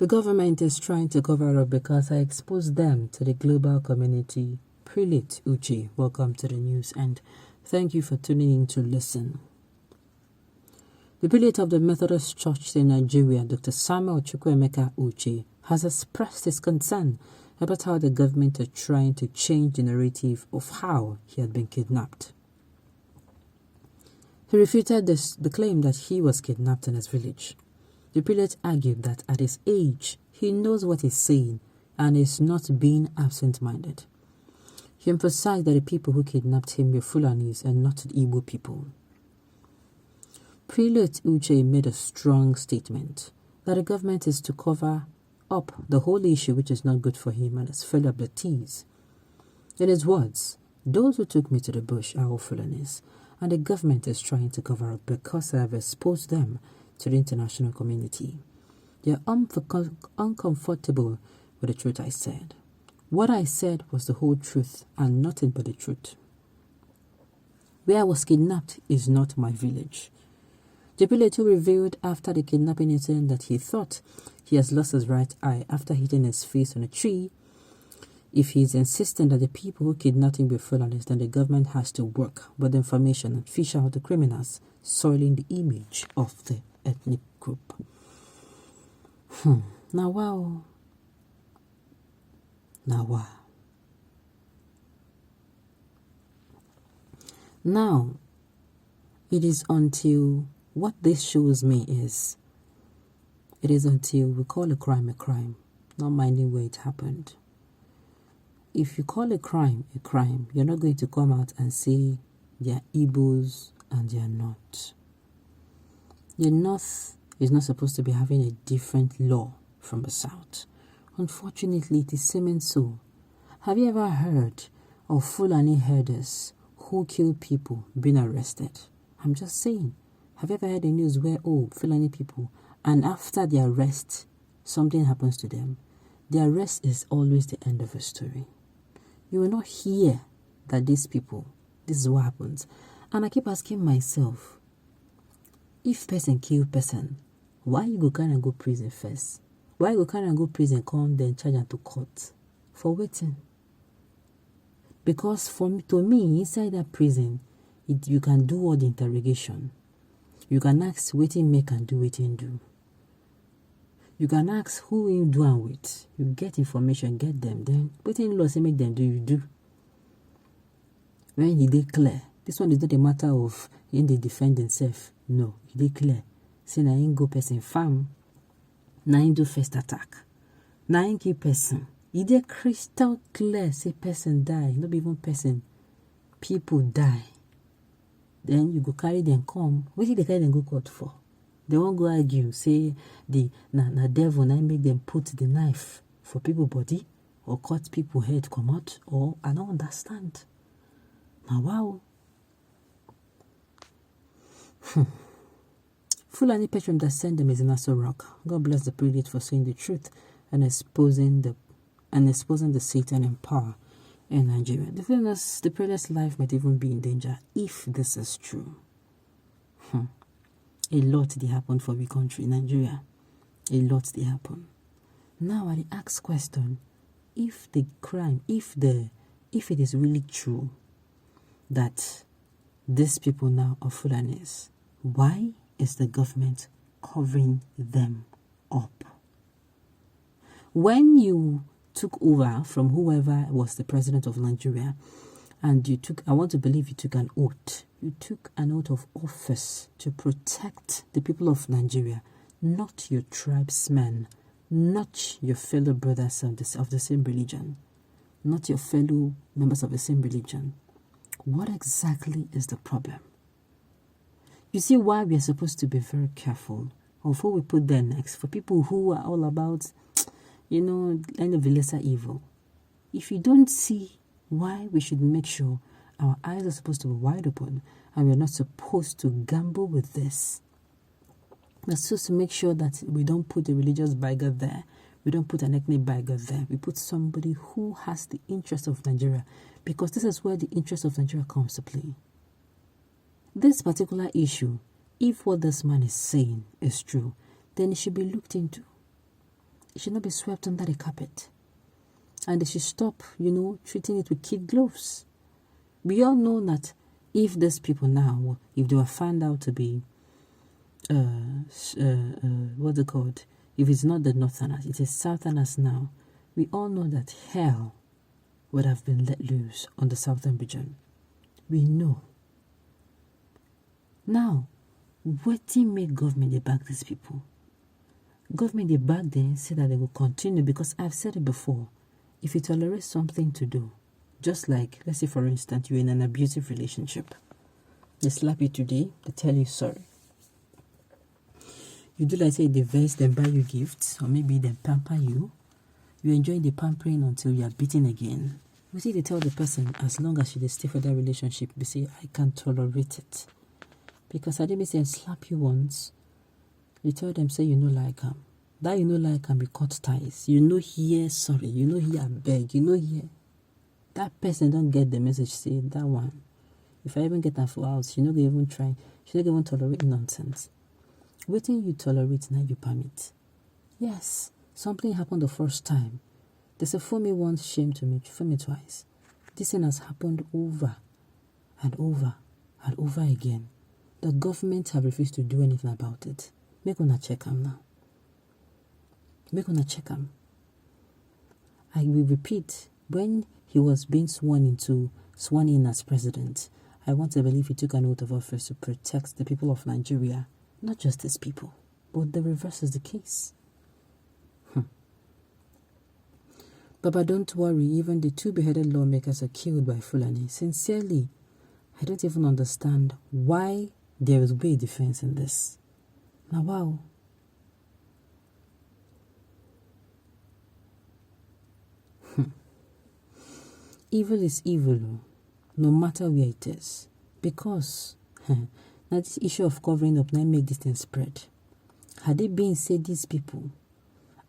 The government is trying to cover up because I exposed them to the global community. Prelate Uche, welcome to the news and thank you for tuning in to listen. The prelate of the Methodist Church in Nigeria, Dr. Samuel Chukwuemeka Uche, has expressed his concern about how the government are trying to change the narrative of how he had been kidnapped. He refuted the claim that he was kidnapped in his village. The prelate argued that at his age, he knows what he's saying and is not being absent-minded. He emphasized that the people who kidnapped him were Fulanis and not the Igbo people. Prelate Uche made a strong statement that the government is to cover up the whole issue, which is not good for him and has filled up the teas. In his words, those who took me to the bush are all Fulanis, and the government is trying to cover up because I have exposed them to the international community. They are uncomfortable with the truth I said. What I said was the whole truth and nothing but the truth. Where I was kidnapped is not my village. The prelate who revealed after the kidnapping incident that he thought he has lost his right eye after hitting his face on a tree. If he is insisting that the people who kidnapped him were Fulanis, then the government has to work with the information and fish out the criminals, soiling the image of the ethnic group. Now wow. Now, it is until what this shows me is, it is until we call a crime, not minding where it happened. If you call a crime, you're not going to come out and say they are Igbos and they are not. The North is not supposed to be having a different law from the South. Unfortunately, it is seeming so. Have you ever heard of Fulani herders who kill people being arrested? I'm just saying. Have you ever heard the news where, Fulani people, and after the arrest, something happens to them? The arrest is always the end of a story. You will not hear that these people, this is what happens. And I keep asking myself, if person kill person, why you go kind of go prison first? Why you go kind of go prison, come then charge them to court? For waiting. Because to me, inside that prison, you can do all the interrogation. You can ask waiting make and do waiting do. You can ask who you do and with. You get information, get them. Then waiting law say make them do, you do. When they clear, this one is not a matter of in they defend themselves. No, they clear. Say na ain't go person farm. Na ain't do first attack. Na ain't kill person. It dey crystal clear. Say person die, not even person. People die. Then you go carry them come. What did they carry them go court for? They won't go argue. Say na devil na make them put the knife for people body or cut people head come out. Or I don't understand. Now wow. Fulani Petrum that sent them is in Aso Rock. God bless the prelate for saying the truth and exposing the Satan in power in Nigeria. The prelate's life might even be in danger if this is true. A lot did happen for the country, Nigeria. A lot did happen. Now I ask question: if the crime, if it is really true that these people now are Fulanis, why is the government covering them up? When you took over from whoever was the president of Nigeria, and I want to believe you took an oath. You took an oath of office to protect the people of Nigeria, not your tribesmen, not your fellow brothers of the same religion, not your fellow members of the same religion. What exactly is the problem? You see why we are supposed to be very careful of who we put there next for people who are all about, end of the lesser evil. If you don't see why we should make sure our eyes are supposed to be wide open and we're not supposed to gamble with this. We're supposed to make sure that we don't put a religious bigot there. We don't put an ethnic bigot there. We put somebody who has the interest of Nigeria, because this is where the interest of Nigeria comes to play. This particular issue, if what this man is saying is true, then it should be looked into. It should not be swept under the carpet. And they should stop, treating it with kid gloves. We all know that if these people now, if they were found out to be, what's it called? If it's not the Northerners, it is Southerners now. We all know that hell would have been let loose on the Southern region. We know. Now, what do make government they back these people? Government they back them say that they will continue, because I've said it before. If you tolerate something to do, just like, let's say for instance, you're in an abusive relationship. They slap you today, they tell you sorry. You do like say they vex, then buy you gifts, or maybe they pamper you. You enjoy the pampering until you are beaten again. We see they tell the person, as long as you stay for that relationship, they say, I can't tolerate it. Because I didn't say slap you once. You tell them, say you no like them. That you no like can be cut ties. You know here, sorry. You know here, beg. You know here. That person don't get the message, say that one. If I even get that for house, you know they even try. You don't even tolerate nonsense. Waiting you tolerate, now you permit. Yes, something happened the first time. They say, for me once, shame to me, for me twice. This thing has happened over and over and over again. The government have refused to do anything about it. Make una check them now. Make una check them. I will repeat, when he was being sworn in as president, I want to believe he took an oath of office to protect the people of Nigeria, not just his people, but the reverse is the case. Baba, don't worry, even the 2 beheaded lawmakers are killed by Fulani. Sincerely, I don't even understand why there is way defense in this. Now, wow. Evil is evil, no matter where it is. Because now this issue of covering up now make this thing spread. Had it been said these people,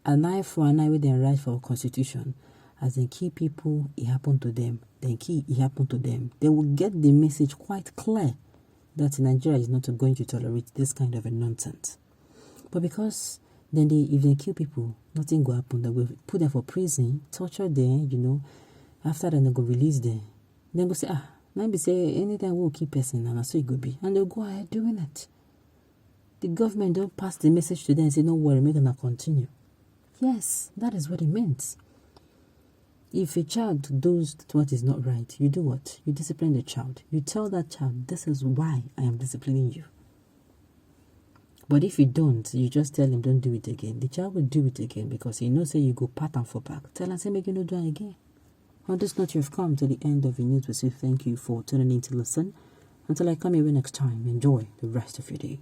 an eye for an eye with their right for our constitution, as in key people, it happened to them, then key, it happened to them, they will get the message quite clear that Nigeria is not going to tolerate this kind of a nonsense. But because then if they kill people, nothing will happen. They will put them for prison, torture them, after then they go release them. Then go say, now be say anytime we'll keep person, and so it could be. And they'll go ahead doing it. The government don't pass the message to them and say, no worry, we're gonna continue. Yes, that is what it means. If a child does what is not right, you do what? You discipline the child. You tell that child, this is why I am disciplining you. But if you don't, you just tell him, don't do it again. The child will do it again because he knows that you go pattern for back. Tell him, say, make you not do it again. On this note, you've come to the end of the news. We say thank you for tuning in to listen. Until I come here next time, enjoy the rest of your day.